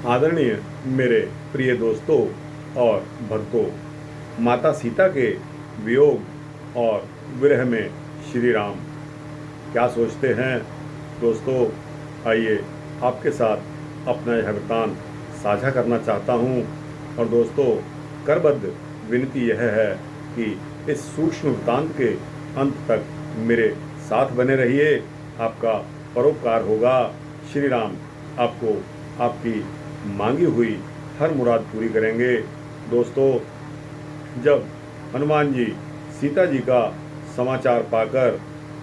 आदरणीय मेरे प्रिय दोस्तों और भक्तों, माता सीता के वियोग और विरह में श्री राम क्या सोचते हैं। दोस्तों, आइए आपके साथ अपना यह वृत्तांत साझा करना चाहता हूँ। और दोस्तों, करबद्ध विनती यह है कि इस सूक्ष्म वृत्तांत के अंत तक मेरे साथ बने रहिए। आपका परोपकार होगा। श्री राम आपको आपकी मांगी हुई हर मुराद पूरी करेंगे। दोस्तों, जब हनुमान जी सीता जी का समाचार पाकर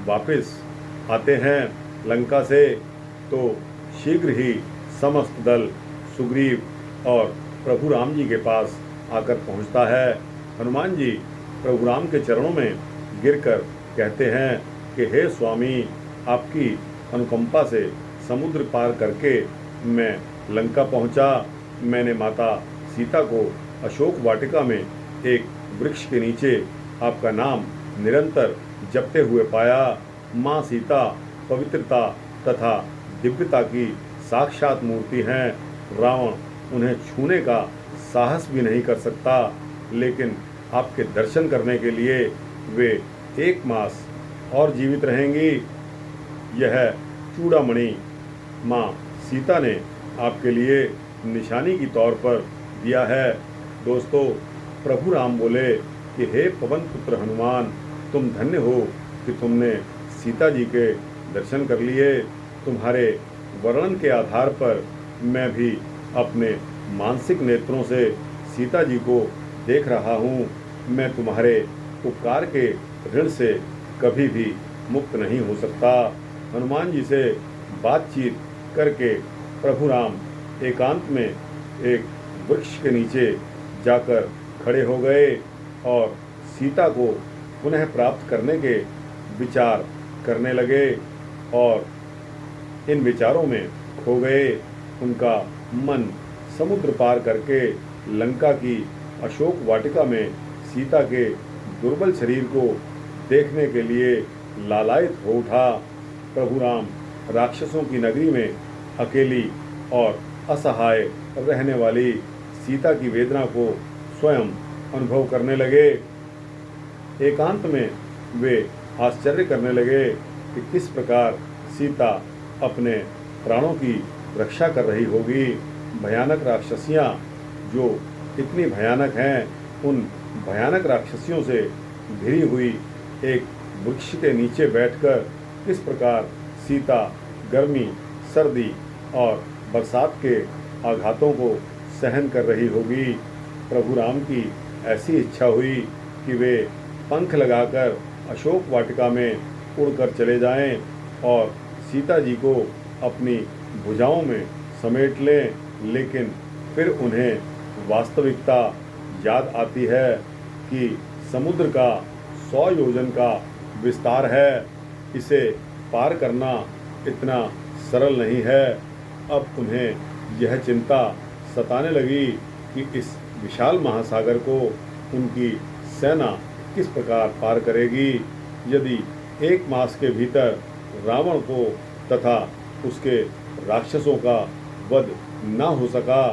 वापस आते हैं लंका से, तो शीघ्र ही समस्त दल सुग्रीव और प्रभु राम जी के पास आकर पहुंचता है। हनुमान जी प्रभु राम के चरणों में गिरकर कहते हैं कि हे स्वामी, आपकी अनुकंपा से समुद्र पार करके मैं लंका पहुंचा। मैंने माता सीता को अशोक वाटिका में एक वृक्ष के नीचे आपका नाम निरंतर जपते हुए पाया। माँ सीता पवित्रता तथा दिव्यता की साक्षात मूर्ति हैं। रावण उन्हें छूने का साहस भी नहीं कर सकता, लेकिन आपके दर्शन करने के लिए वे 1 मास और जीवित रहेंगी। यह चूड़ामणि माँ सीता ने आपके लिए निशानी की तौर पर दिया है। दोस्तों, प्रभु राम बोले कि हे पवन पुत्र हनुमान, तुम धन्य हो कि तुमने सीता जी के दर्शन कर लिए। तुम्हारे वर्णन के आधार पर मैं भी अपने मानसिक नेत्रों से सीता जी को देख रहा हूँ। मैं तुम्हारे उपकार के ऋण से कभी भी मुक्त नहीं हो सकता। हनुमान जी से बातचीत करके प्रभु राम एकांत में एक वृक्ष के नीचे जाकर खड़े हो गए और सीता को पुनः प्राप्त करने के विचार करने लगे और इन विचारों में खो गए। उनका मन समुद्र पार करके लंका की अशोक वाटिका में सीता के दुर्बल शरीर को देखने के लिए लालायित हो उठा। प्रभु राम राक्षसों की नगरी में अकेली और असहाय रहने वाली सीता की वेदना को स्वयं अनुभव करने लगे। एकांत में वे आश्चर्य करने लगे कि किस प्रकार सीता अपने प्राणों की रक्षा कर रही होगी। भयानक राक्षसियाँ जो इतनी भयानक हैं, उन भयानक राक्षसियों से घिरी हुई एक वृक्ष के नीचे बैठकर किस प्रकार सीता गर्मी, सर्दी और बरसात के आघातों को सहन कर रही होगी। प्रभु राम की ऐसी इच्छा हुई कि वे पंख लगाकर अशोक वाटिका में उड़कर चले जाएं और सीता जी को अपनी भुजाओं में समेट लें, लेकिन फिर उन्हें वास्तविकता याद आती है कि समुद्र का 100 योजन का विस्तार है। इसे पार करना इतना सरल नहीं है। अब उन्हें यह चिंता सताने लगी कि इस विशाल महासागर को उनकी सेना किस प्रकार पार करेगी। यदि 1 मास के भीतर रावण को तथा उसके राक्षसों का वध न हो सका,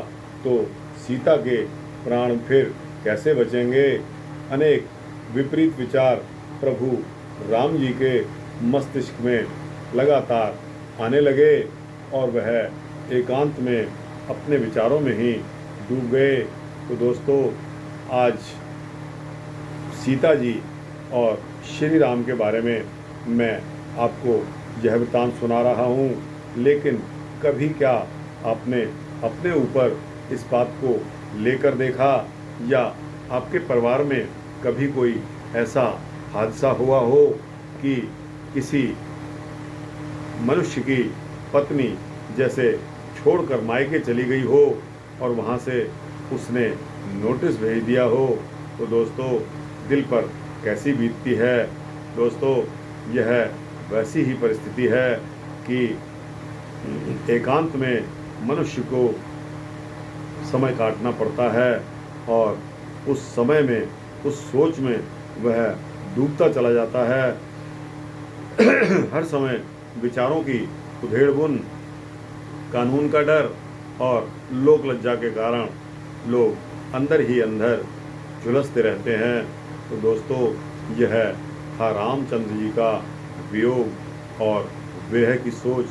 तो सीता के प्राण फिर कैसे बचेंगे। अनेक विपरीत विचार प्रभु राम जी के मस्तिष्क में लगातार आने लगे और वह एकांत में अपने विचारों में ही डूब गए। तो दोस्तों, आज सीता जी और श्री राम के बारे में मैं आपको यह वृत्तांत सुना रहा हूँ, लेकिन कभी क्या आपने अपने ऊपर इस बात को लेकर देखा, या आपके परिवार में कभी कोई ऐसा हादसा हुआ हो कि किसी मनुष्य की पत्नी जैसे छोड़कर मायके चली गई हो और वहाँ से उसने नोटिस भेज दिया हो। तो दोस्तों, दिल पर कैसी बीतती है। दोस्तों, यह वैसी ही परिस्थिति है कि एकांत में मनुष्य को समय काटना पड़ता है और उस समय में, उस सोच में वह डूबता चला जाता है। हर समय विचारों की उधेड़ बुन, कानून का डर और लोक लज्जा के कारण लोग अंदर ही अंदर झुलसते रहते हैं। तो दोस्तों, यह था रामचंद्र जी का वियोग और विरह की सोच।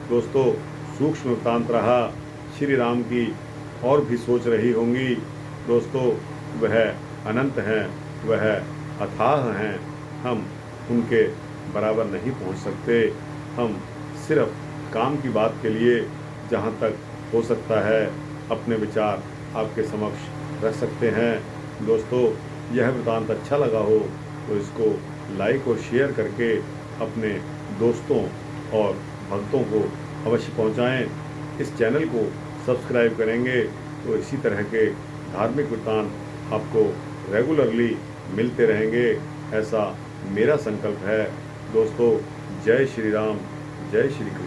दोस्तों, सूक्ष्म वृत्तांत रहा। श्री राम की और भी सोच रही होंगी। दोस्तों, वह अनंत हैं, वह अथाह हैं। हम उनके बराबर नहीं पहुंच सकते। हम सिर्फ काम की बात के लिए जहां तक हो सकता है अपने विचार आपके समक्ष रख सकते हैं। दोस्तों, यह वृत्तांत अच्छा लगा हो तो इसको लाइक और शेयर करके अपने दोस्तों और भक्तों को अवश्य पहुंचाएं। इस चैनल को सब्सक्राइब करेंगे तो इसी तरह के धार्मिक वृत्तांत आपको रेगुलरली मिलते रहेंगे, ऐसा मेरा संकल्प है। दोस्तों, जय श्री राम, जय श्री कृष्ण।